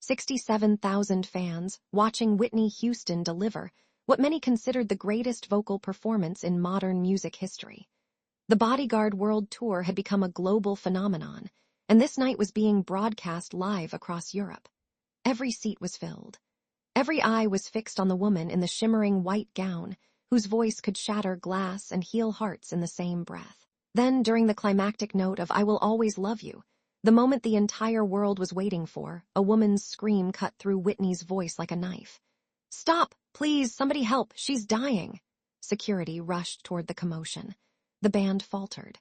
67,000 fans watching Whitney Houston deliver what many considered the greatest vocal performance in modern music history. The Bodyguard World Tour had become a global phenomenon, and this night was being broadcast live across Europe. Every seat was filled. Every eye was fixed on the woman in the shimmering white gown, whose voice could shatter glass and heal hearts in the same breath. Then, during the climactic note of "I Will Always Love You," the moment the entire world was waiting for, a woman's scream cut through Whitney's voice like a knife. "Stop! Please, somebody help! She's dying!" Security rushed toward the commotion. The band faltered.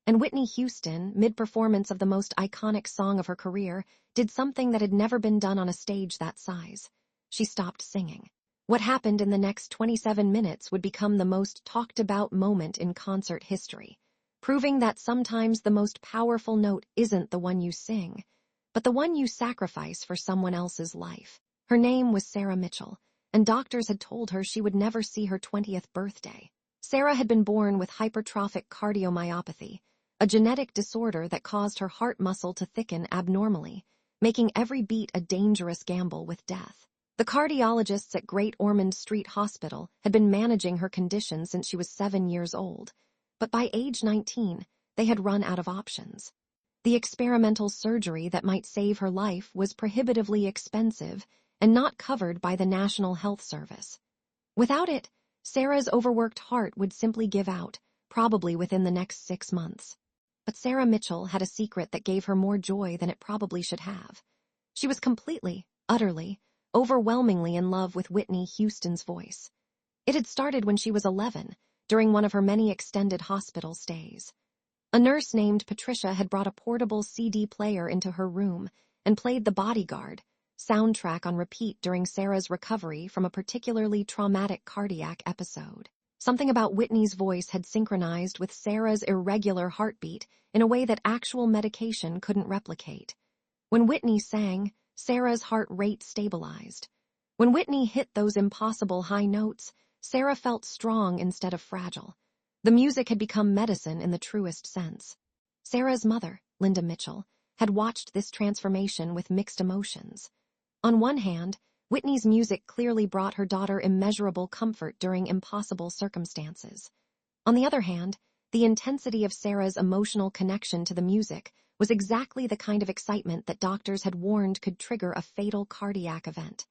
And Whitney Houston, mid-performance of the most iconic song of her career, did something that had never been done on a stage that size. She stopped singing. What happened in the next 27 minutes would become the most talked-about moment in concert history, proving that sometimes the most powerful note isn't the one you sing, but the one you sacrifice for someone else's life. Her name was Sarah Mitchell, and doctors had told her she would never see her 20th birthday. Sarah had been born with hypertrophic cardiomyopathy, a genetic disorder that caused her heart muscle to thicken abnormally, making every beat a dangerous gamble with death. The cardiologists at Great Ormond Street Hospital had been managing her condition since she was 7 years old, but by age 19, they had run out of options. The experimental surgery that might save her life was prohibitively expensive and not covered by the National Health Service. Without it, Sarah's overworked heart would simply give out, probably within the next 6 months. But Sarah Mitchell had a secret that gave her more joy than it probably should have. She was completely, utterly, overwhelmingly in love with Whitney Houston's voice. It had started when she was 11, during one of her many extended hospital stays. A nurse named Patricia had brought a portable CD player into her room and played The Bodyguard soundtrack on repeat during Sarah's recovery from a particularly traumatic cardiac episode. Something about Whitney's voice had synchronized with Sarah's irregular heartbeat in a way that actual medication couldn't replicate. When Whitney sang, Sarah's heart rate stabilized. When Whitney hit those impossible high notes, Sarah felt strong instead of fragile. The music had become medicine in the truest sense. Sarah's mother, Linda Mitchell, had watched this transformation with mixed emotions. On one hand, Whitney's music clearly brought her daughter immeasurable comfort during impossible circumstances. On the other hand, the intensity of Sarah's emotional connection to the music was exactly the kind of excitement that doctors had warned could trigger a fatal cardiac event.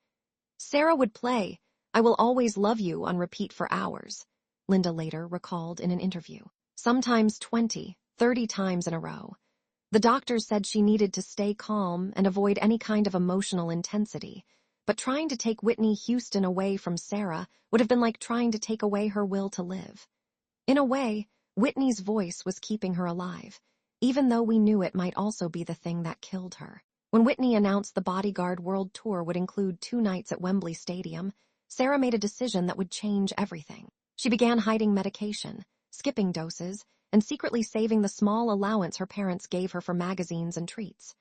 Sarah would play "I Will Always Love You" on repeat for hours, Linda later recalled in an interview, sometimes 20, 30 times in a row. The doctors said she needed to stay calm and avoid any kind of emotional intensity, but trying to take Whitney Houston away from Sarah would have been like trying to take away her will to live. In a way, Whitney's voice was keeping her alive, even though we knew it might also be the thing that killed her. When Whitney announced the Bodyguard World Tour would include 2 nights at Wembley Stadium, Sarah made a decision that would change everything. She began hiding medication, skipping doses, and secretly saving the small allowance her parents gave her for magazines and treats.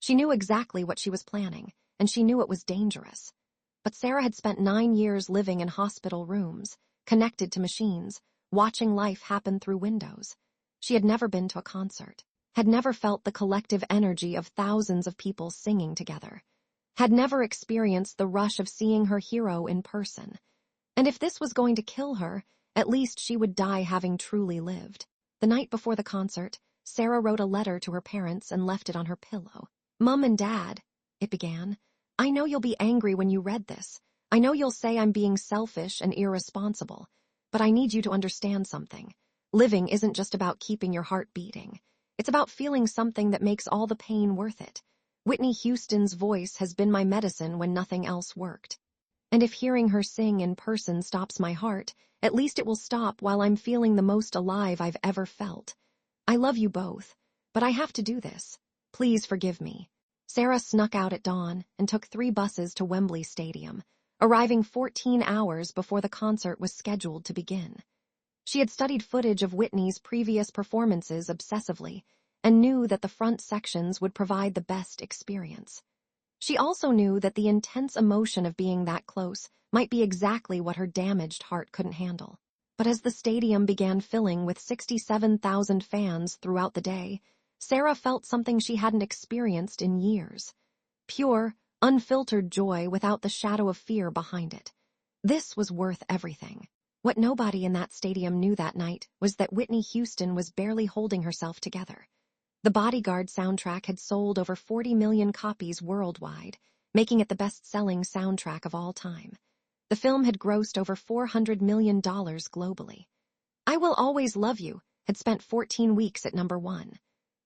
She knew exactly what she was planning, and she knew it was dangerous. But Sarah had spent 9 years living in hospital rooms, connected to machines, watching life happen through windows. She had never been to a concert, had never felt the collective energy of thousands of people singing together, had never experienced the rush of seeing her hero in person. And if this was going to kill her, at least she would die having truly lived. The night before the concert, Sarah wrote a letter to her parents and left it on her pillow. "Mom and Dad," it began, "I know you'll be angry when you read this. I know you'll say I'm being selfish and irresponsible, but I need you to understand something. Living isn't just about keeping your heart beating. It's about feeling something that makes all the pain worth it. Whitney Houston's voice has been my medicine when nothing else worked. And if hearing her sing in person stops my heart, at least it will stop while I'm feeling the most alive I've ever felt. I love you both, but I have to do this. Please forgive me." Sarah snuck out at dawn and took 3 buses to Wembley Stadium, arriving 14 hours before the concert was scheduled to begin. She had studied footage of Whitney's previous performances obsessively and knew that the front sections would provide the best experience. She also knew that the intense emotion of being that close might be exactly what her damaged heart couldn't handle. But as the stadium began filling with 67,000 fans throughout the day, Sarah felt something she hadn't experienced in years. Pure, unfiltered joy without the shadow of fear behind it. This was worth everything. What nobody in that stadium knew that night was that Whitney Houston was barely holding herself together. The Bodyguard soundtrack had sold over 40 million copies worldwide, making it the best-selling soundtrack of all time. The film had grossed over $400 million globally. I Will Always Love You had spent 14 weeks at #1.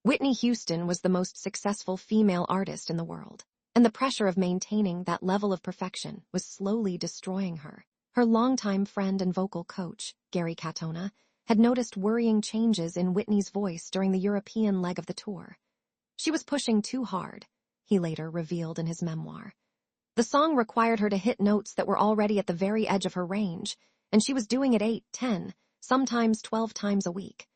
Whitney Houston was the most successful female artist in the world, and the pressure of maintaining that level of perfection was slowly destroying her. Her longtime friend and vocal coach, Gary Katona, had noticed worrying changes in Whitney's voice during the European leg of the tour. She was pushing too hard, he later revealed in his memoir. The song required her to hit notes that were already at the very edge of her range, and she was doing it 8, 10, sometimes 12 times a week.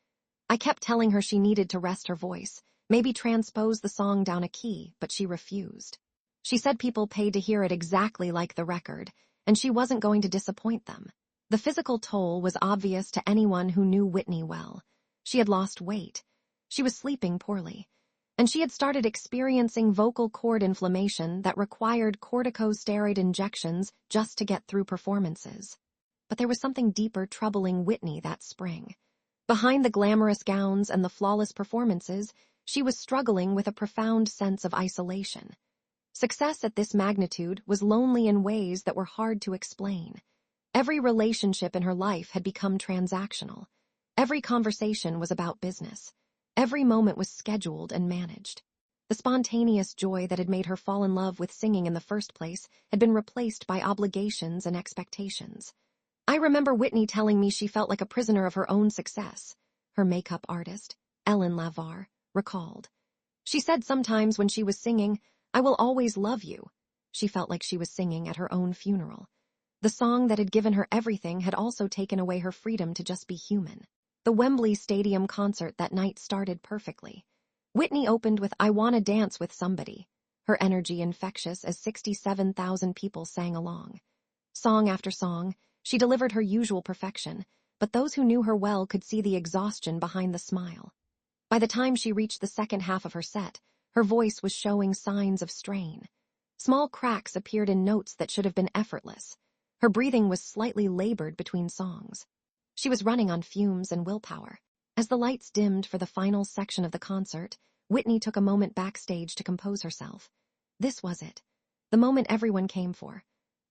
I kept telling her she needed to rest her voice, maybe transpose the song down a key, but she refused. She said people paid to hear it exactly like the record, and she wasn't going to disappoint them. The physical toll was obvious to anyone who knew Whitney well. She had lost weight. She was sleeping poorly. And she had started experiencing vocal cord inflammation that required corticosteroid injections just to get through performances. But there was something deeper troubling Whitney that spring. Behind the glamorous gowns and the flawless performances, she was struggling with a profound sense of isolation. Success at this magnitude was lonely in ways that were hard to explain. Every relationship in her life had become transactional. Every conversation was about business. Every moment was scheduled and managed. The spontaneous joy that had made her fall in love with singing in the first place had been replaced by obligations and expectations. I remember Whitney telling me she felt like a prisoner of her own success, her makeup artist, Ellen Lavar, recalled. She said sometimes when she was singing, "I Will Always Love You," she felt like she was singing at her own funeral. The song that had given her everything had also taken away her freedom to just be human. The Wembley Stadium concert that night started perfectly. Whitney opened with "I Wanna Dance with Somebody," her energy infectious as 67,000 people sang along. Song after song, she delivered her usual perfection, but those who knew her well could see the exhaustion behind the smile. By the time she reached the second half of her set, her voice was showing signs of strain. Small cracks appeared in notes that should have been effortless. Her breathing was slightly labored between songs. She was running on fumes and willpower. As the lights dimmed for the final section of the concert, Whitney took a moment backstage to compose herself. This was it. The moment everyone came for.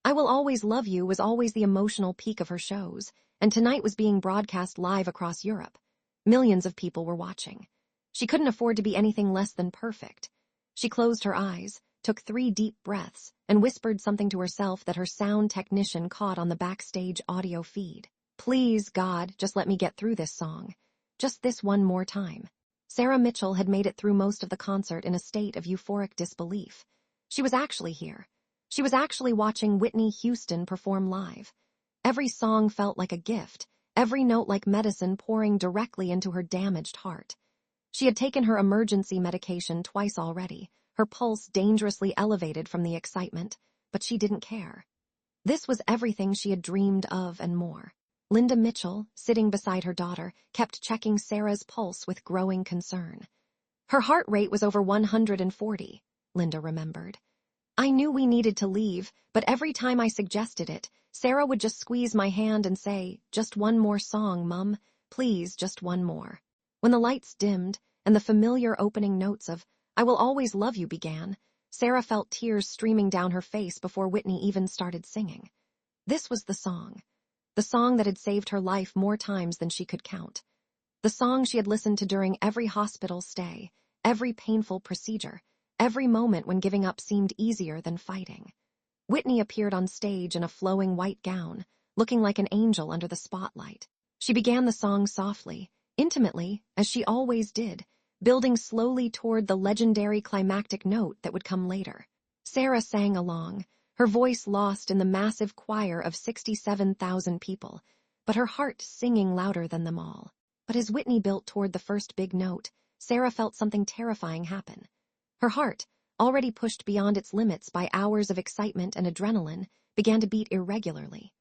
"I Will Always Love You" was always the emotional peak of her shows, and tonight was being broadcast live across Europe. Millions of people were watching. She couldn't afford to be anything less than perfect. She closed her eyes, took 3 deep breaths, and whispered something to herself that her sound technician caught on the backstage audio feed. "Please, God, just let me get through this song. Just this one more time." Sarah Mitchell had made it through most of the concert in a state of euphoric disbelief. She was actually here. She was actually watching Whitney Houston perform live. Every song felt like a gift, every note like medicine pouring directly into her damaged heart. She had taken her emergency medication twice already, her pulse dangerously elevated from the excitement, but she didn't care. This was everything she had dreamed of and more. Linda Mitchell, sitting beside her daughter, kept checking Sarah's pulse with growing concern. Her heart rate was over 140, Linda remembered. "I knew we needed to leave, but every time I suggested it, Sarah would just squeeze my hand and say, 'Just one more song, Mum. Please, just one more.'" When the lights dimmed and the familiar opening notes of "I Will Always Love You" began, Sarah felt tears streaming down her face before Whitney even started singing. This was the song that had saved her life more times than she could count. The song she had listened to during every hospital stay, every painful procedure, every moment when giving up seemed easier than fighting. Whitney appeared on stage in a flowing white gown, looking like an angel under the spotlight. She began the song softly, intimately, as she always did, building slowly toward the legendary climactic note that would come later. Sarah sang along, her voice lost in the massive choir of 67,000 people, but her heart singing louder than them all. But as Whitney built toward the first big note, Sarah felt something terrifying happen. Her heart, already pushed beyond its limits by hours of excitement and adrenaline, began to beat irregularly.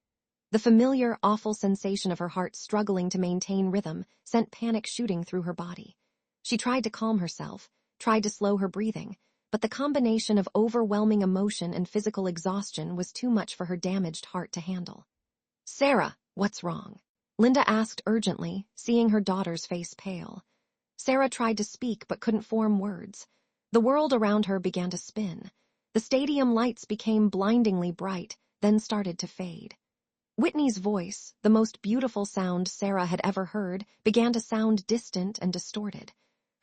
The familiar, awful sensation of her heart struggling to maintain rhythm sent panic shooting through her body. She tried to calm herself, tried to slow her breathing, but the combination of overwhelming emotion and physical exhaustion was too much for her damaged heart to handle. "Sarah, what's wrong?" Linda asked urgently, seeing her daughter's face pale. Sarah tried to speak but couldn't form words. The world around her began to spin. The stadium lights became blindingly bright, then started to fade. Whitney's voice, the most beautiful sound Sarah had ever heard, began to sound distant and distorted.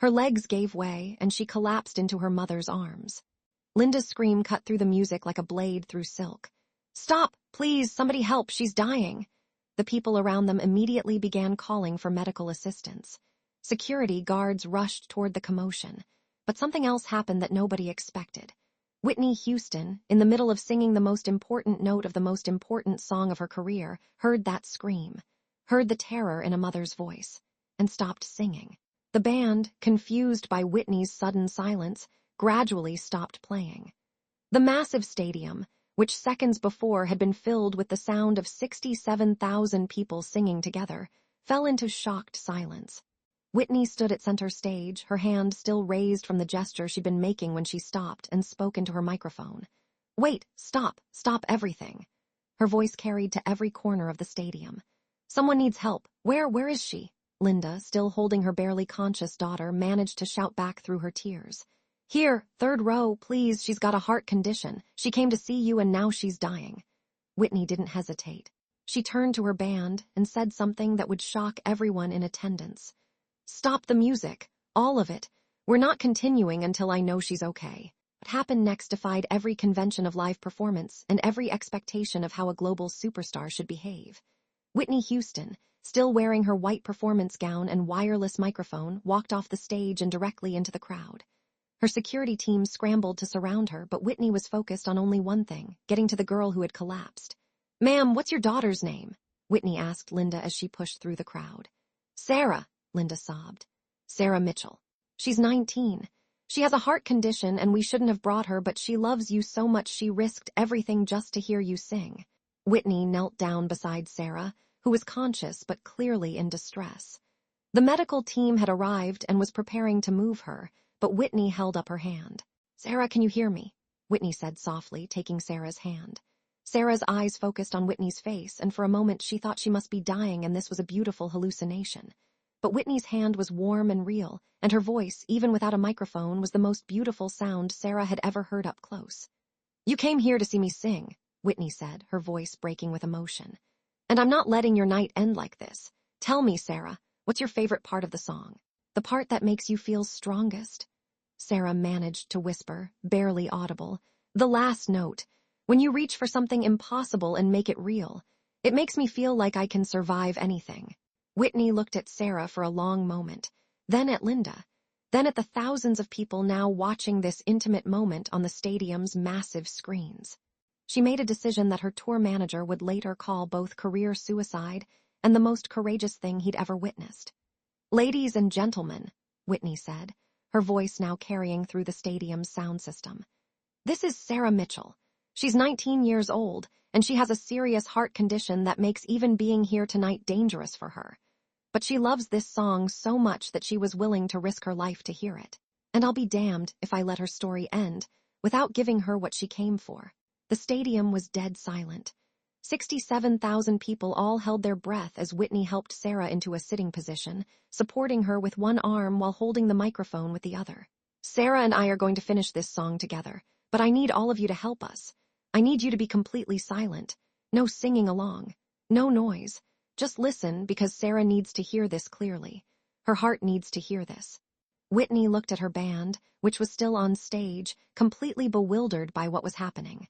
Her legs gave way, and she collapsed into her mother's arms. Linda's scream cut through the music like a blade through silk. "Stop! Please, somebody help! She's dying!" The people around them immediately began calling for medical assistance. Security guards rushed toward the commotion. But something else happened that nobody expected. Whitney Houston, in the middle of singing the most important note of the most important song of her career, heard that scream, heard the terror in a mother's voice, and stopped singing. The band, confused by Whitney's sudden silence, gradually stopped playing. The massive stadium, which seconds before had been filled with the sound of 67,000 people singing together, fell into shocked silence. Whitney stood at center stage, her hand still raised from the gesture she'd been making when she stopped and spoke into her microphone. "Wait, stop everything." Her voice carried to every corner of the stadium. "Someone needs help. Where is she?" Linda, still holding her barely conscious daughter, managed to shout back through her tears. "Here, third row, please, she's got a heart condition. She came to see you and now she's dying." Whitney didn't hesitate. She turned to her band and said something that would shock everyone in attendance. "Stop the music, all of it. We're not continuing until I know she's okay." What happened next defied every convention of live performance and every expectation of how a global superstar should behave. Whitney Houston, still wearing her white performance gown and wireless microphone, walked off the stage and directly into the crowd. Her security team scrambled to surround her, but Whitney was focused on only one thing, getting to the girl who had collapsed. "Ma'am, what's your daughter's name?" Whitney asked Linda as she pushed through the crowd. "Sarah," Linda sobbed. "Sarah Mitchell. She's 19. She has a heart condition and we shouldn't have brought her, but she loves you so much she risked everything just to hear you sing." Whitney knelt down beside Sarah, who was conscious but clearly in distress. The medical team had arrived and was preparing to move her, but Whitney held up her hand. "Sarah, can you hear me?" Whitney said softly, taking Sarah's hand. Sarah's eyes focused on Whitney's face, and for a moment she thought she must be dying and this was a beautiful hallucination. But Whitney's hand was warm and real, and her voice, even without a microphone, was the most beautiful sound Sarah had ever heard up close. "You came here to see me sing," Whitney said, her voice breaking with emotion. "And I'm not letting your night end like this. Tell me, Sarah, what's your favorite part of the song? The part that makes you feel strongest?" Sarah managed to whisper, barely audible. "The last note. When you reach for something impossible and make it real. It makes me feel like I can survive anything." Whitney looked at Sarah for a long moment, then at Linda, then at the thousands of people now watching this intimate moment on the stadium's massive screens. She made a decision that her tour manager would later call both career suicide and the most courageous thing he'd ever witnessed. "Ladies and gentlemen," Whitney said, her voice now carrying through the stadium's sound system. "This is Sarah Mitchell. She's 19 years old, and she has a serious heart condition that makes even being here tonight dangerous for her. But she loves this song so much that she was willing to risk her life to hear it. And I'll be damned if I let her story end without giving her what she came for." The stadium was dead silent. 67,000 people all held their breath as Whitney helped Sarah into a sitting position, supporting her with one arm while holding the microphone with the other. "Sarah and I are going to finish this song together, but I need all of you to help us. I need you to be completely silent. No singing along. No noise. Just listen, because Sarah needs to hear this clearly. Her heart needs to hear this." Whitney looked at her band, which was still on stage, completely bewildered by what was happening.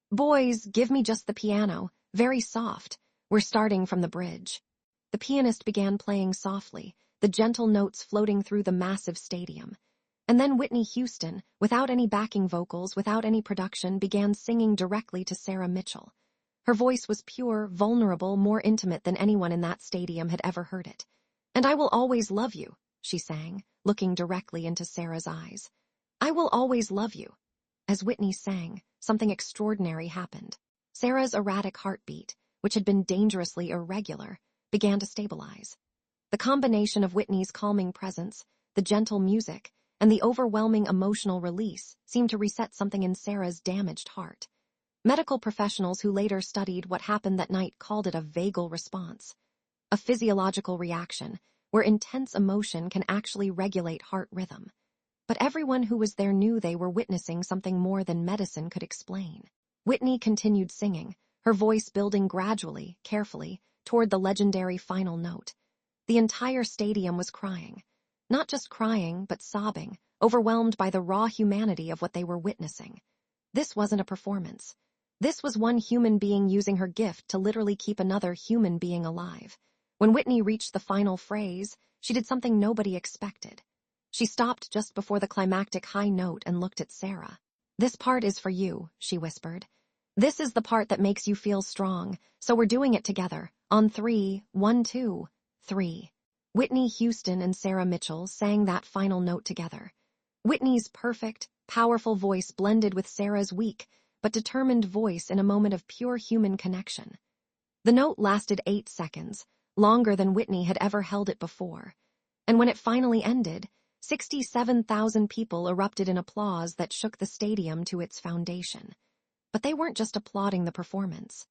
"Boys, give me just the piano, very soft. We're starting from the bridge." The pianist began playing softly, the gentle notes floating through the massive stadium. And then Whitney Houston, without any backing vocals, without any production, began singing directly to Sarah Mitchell. Her voice was pure, vulnerable, more intimate than anyone in that stadium had ever heard it. "And I will always love you," she sang, looking directly into Sarah's eyes. "I will always love you." As Whitney sang, something extraordinary happened. Sarah's erratic heartbeat, which had been dangerously irregular, began to stabilize. The combination of Whitney's calming presence, the gentle music, and the overwhelming emotional release seemed to reset something in Sarah's damaged heart. Medical professionals who later studied what happened that night called it a vagal response, a physiological reaction where intense emotion can actually regulate heart rhythm. But everyone who was there knew they were witnessing something more than medicine could explain. Whitney continued singing, her voice building gradually, carefully, toward the legendary final note. The entire stadium was crying. Not just crying, but sobbing, overwhelmed by the raw humanity of what they were witnessing. This wasn't a performance. This was one human being using her gift to literally keep another human being alive. When Whitney reached the final phrase, she did something nobody expected. She stopped just before the climactic high note and looked at Sarah. "This part is for you," she whispered. "This is the part that makes you feel strong, so we're doing it together. On 3, 1, 2, 3. Whitney Houston and Sarah Mitchell sang that final note together. Whitney's perfect, powerful voice blended with Sarah's weak, but determined voice in a moment of pure human connection. The note lasted 8 seconds, longer than Whitney had ever held it before. And when it finally ended, 67,000 people erupted in applause that shook the stadium to its foundation. But they weren't just applauding the performance.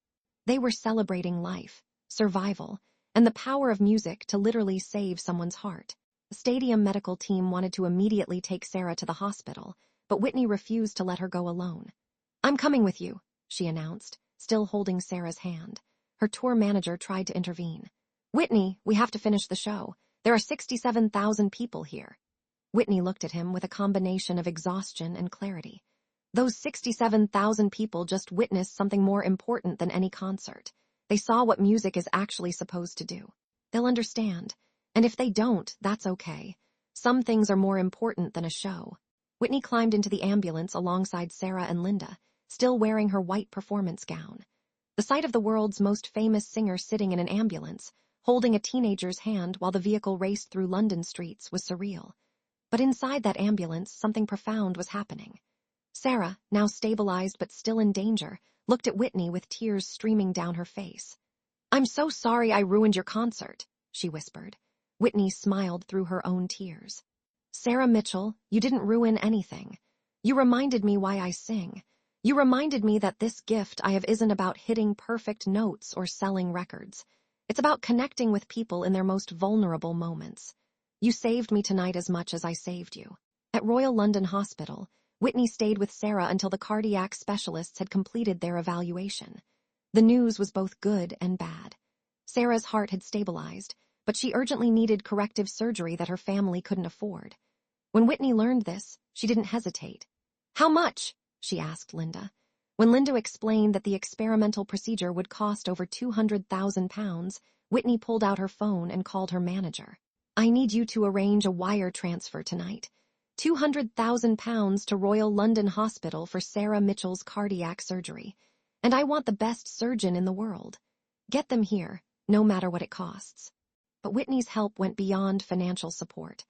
They were celebrating life, survival, and the power of music to literally save someone's heart. The stadium medical team wanted to immediately take Sarah to the hospital, but Whitney refused to let her go alone. "I'm coming with you," she announced, still holding Sarah's hand. Her tour manager tried to intervene. "Whitney, we have to finish the show. There are 67,000 people here." Whitney looked at him with a combination of exhaustion and clarity. Those 67,000 people just witnessed something more important than any concert. They saw what music is actually supposed to do. They'll understand. And if they don't, that's okay. Some things are more important than a show. Whitney climbed into the ambulance alongside Sarah and Linda, still wearing her white performance gown. The sight of the world's most famous singer sitting in an ambulance, holding a teenager's hand while the vehicle raced through London streets, was surreal. But inside that ambulance, something profound was happening. Sarah, now stabilized but still in danger, looked at Whitney with tears streaming down her face. "I'm so sorry I ruined your concert," she whispered. Whitney smiled through her own tears. "Sarah Mitchell, you didn't ruin anything. You reminded me why I sing. You reminded me that this gift I have isn't about hitting perfect notes or selling records. It's about connecting with people in their most vulnerable moments. You saved me tonight as much as I saved you." At Royal London Hospital, Whitney stayed with Sarah until the cardiac specialists had completed their evaluation. The news was both good and bad. Sarah's heart had stabilized, but she urgently needed corrective surgery that her family couldn't afford. When Whitney learned this, she didn't hesitate. "How much?" she asked Linda. When Linda explained that the experimental procedure would cost over £200,000, Whitney pulled out her phone and called her manager. "I need you to arrange a wire transfer tonight. £200,000 to Royal London Hospital for Sarah Mitchell's cardiac surgery. And I want the best surgeon in the world. Get them here, no matter what it costs." But Whitney's help went beyond financial support.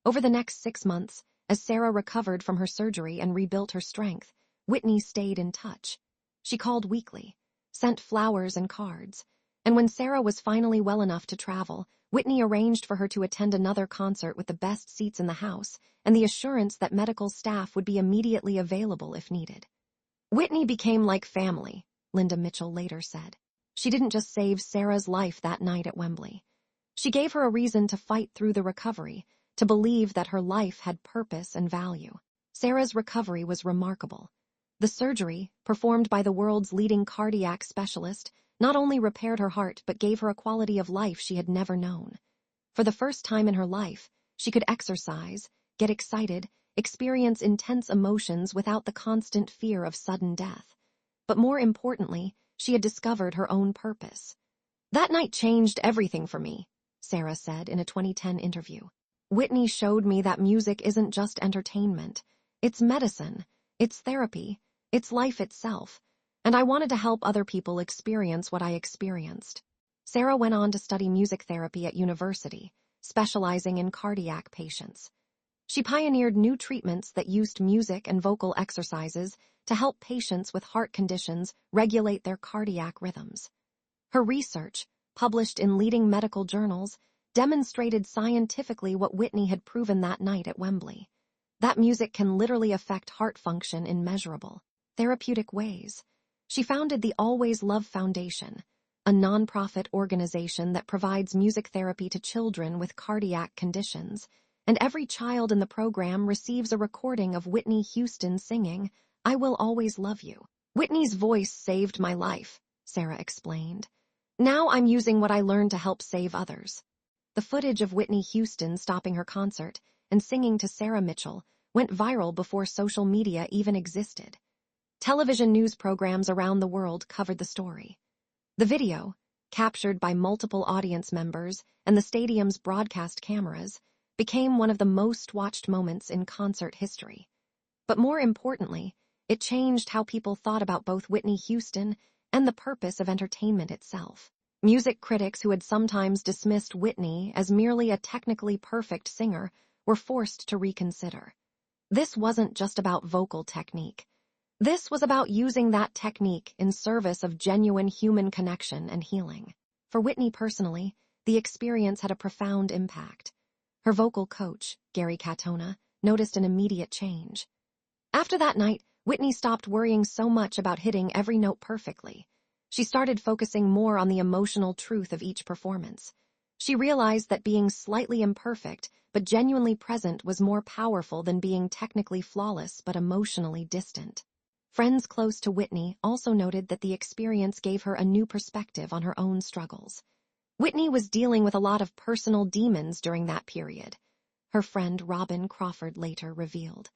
Over the next 6 months, as Sarah recovered from her surgery and rebuilt her strength, Whitney stayed in touch. She called weekly, sent flowers and cards, and when Sarah was finally well enough to travel, Whitney arranged for her to attend another concert with the best seats in the house and the assurance that medical staff would be immediately available if needed. "Whitney became like family," Linda Mitchell later said. She didn't just save Sarah's life that night at Wembley. She gave her a reason to fight through the recovery, to believe that her life had purpose and value. Sarah's recovery was remarkable. The surgery, performed by the world's leading cardiac specialist, not only repaired her heart but gave her a quality of life she had never known. For the first time in her life, she could exercise, get excited, experience intense emotions without the constant fear of sudden death. But more importantly, she had discovered her own purpose. "That night changed everything for me," Sarah said in a 2010 interview. "Whitney showed me that music isn't just entertainment. It's medicine, it's therapy, it's life itself, and I wanted to help other people experience what I experienced." Sarah went on to study music therapy at university, specializing in cardiac patients. She pioneered new treatments that used music and vocal exercises to help patients with heart conditions regulate their cardiac rhythms. Her research, published in leading medical journals, demonstrated scientifically what Whitney had proven that night at Wembley. that music can literally affect heart function in measurable, therapeutic ways. She founded the Always Love Foundation, a nonprofit organization that provides music therapy to children with cardiac conditions, and every child in the program receives a recording of Whitney Houston singing, "I Will Always Love You." "Whitney's voice saved my life," Sarah explained. "Now I'm using what I learned to help save others." The footage of Whitney Houston stopping her concert and singing to Sarah Mitchell went viral before social media even existed. Television news programs around the world covered the story. The video, captured by multiple audience members and the stadium's broadcast cameras, became one of the most watched moments in concert history. But more importantly, it changed how people thought about both Whitney Houston and the purpose of entertainment itself. Music critics who had sometimes dismissed Whitney as merely a technically perfect singer were forced to reconsider. This wasn't just about vocal technique. This was about using that technique in service of genuine human connection and healing. For Whitney personally, the experience had a profound impact. Her vocal coach, Gary Katona, noticed an immediate change. After that night, Whitney stopped worrying so much about hitting every note perfectly. She started focusing more on the emotional truth of each performance. She realized that being slightly imperfect but genuinely present was more powerful than being technically flawless but emotionally distant. Friends close to Whitney also noted that the experience gave her a new perspective on her own struggles. Whitney was dealing with a lot of personal demons during that period, her friend Robin Crawford later revealed.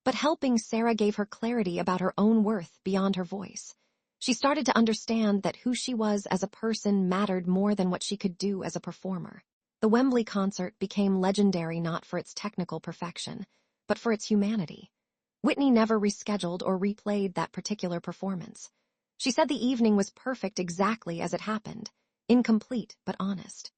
But helping Sarah gave her clarity about her own worth beyond her voice. She started to understand that who she was as a person mattered more than what she could do as a performer. The Wembley concert became legendary not for its technical perfection, but for its humanity. Whitney never rescheduled or replayed that particular performance. She said the evening was perfect exactly as it happened, incomplete but honest.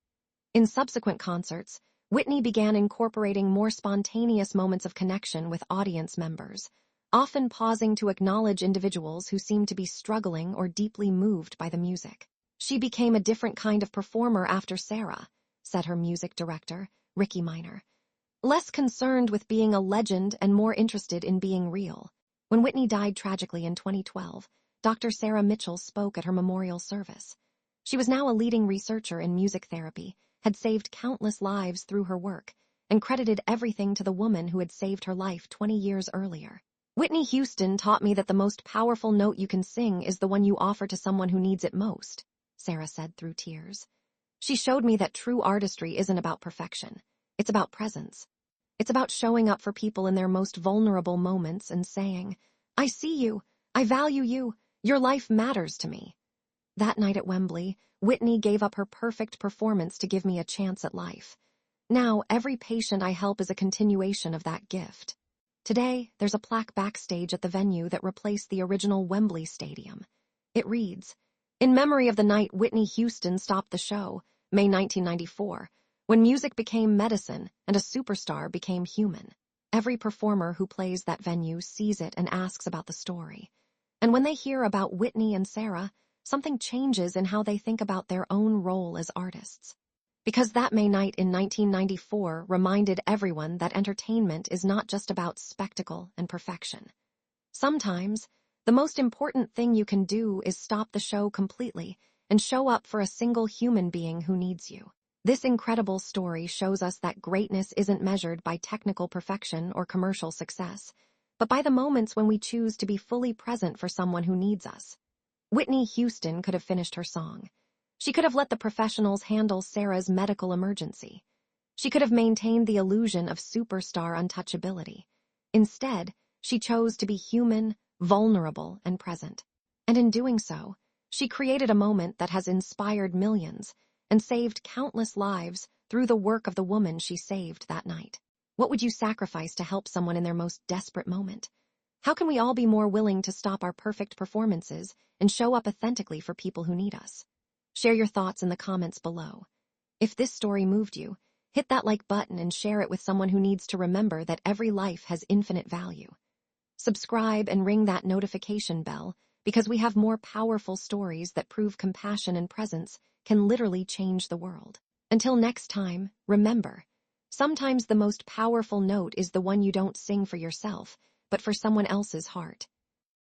In subsequent concerts, Whitney began incorporating more spontaneous moments of connection with audience members, often pausing to acknowledge individuals who seemed to be struggling or deeply moved by the music. "She became a different kind of performer after Sarah," said her music director, Ricky Minor. "Less concerned with being a legend and more interested in being real." When Whitney died tragically in 2012, Dr. Sarah Mitchell spoke at her memorial service. She was now a leading researcher in music therapy, had saved countless lives through her work, and credited everything to the woman who had saved her life 20 years earlier. "Whitney Houston taught me that the most powerful note you can sing is the one you offer to someone who needs it most," Sarah said through tears. "She showed me that true artistry isn't about perfection. It's about presence. It's about showing up for people in their most vulnerable moments and saying, 'I see you, I value you, your life matters to me.'" That night at Wembley, Whitney gave up her perfect performance to give me a chance at life. Now, every patient I help is a continuation of that gift. Today, there's a plaque backstage at the venue that replaced the original Wembley Stadium. It reads, "In memory of the night Whitney Houston stopped the show, May 1994, when music became medicine and a superstar became human." Every performer who plays that venue sees it and asks about the story. And when they hear about Whitney and Sarah, something changes in how they think about their own role as artists. Because that May night in 1994 reminded everyone that entertainment is not just about spectacle and perfection. Sometimes, the most important thing you can do is stop the show completely and show up for a single human being who needs you. This incredible story shows us that greatness isn't measured by technical perfection or commercial success, but by the moments when we choose to be fully present for someone who needs us. Whitney Houston could have finished her song. She could have let the professionals handle Sarah's medical emergency. She could have maintained the illusion of superstar untouchability. Instead, she chose to be human, vulnerable, and present. And in doing so, she created a moment that has inspired millions and saved countless lives through the work of the woman she saved that night. What would you sacrifice to help someone in their most desperate moment? How can we all be more willing to stop our perfect performances and show up authentically for people who need us? Share your thoughts in the comments below. If this story moved you, hit that like button and share it with someone who needs to remember that every life has infinite value. Subscribe and ring that notification bell because we have more powerful stories that prove compassion and presence can literally change the world. Until next time, remember, Sometimes the most powerful note is the one you don't sing for yourself, but for someone else's heart.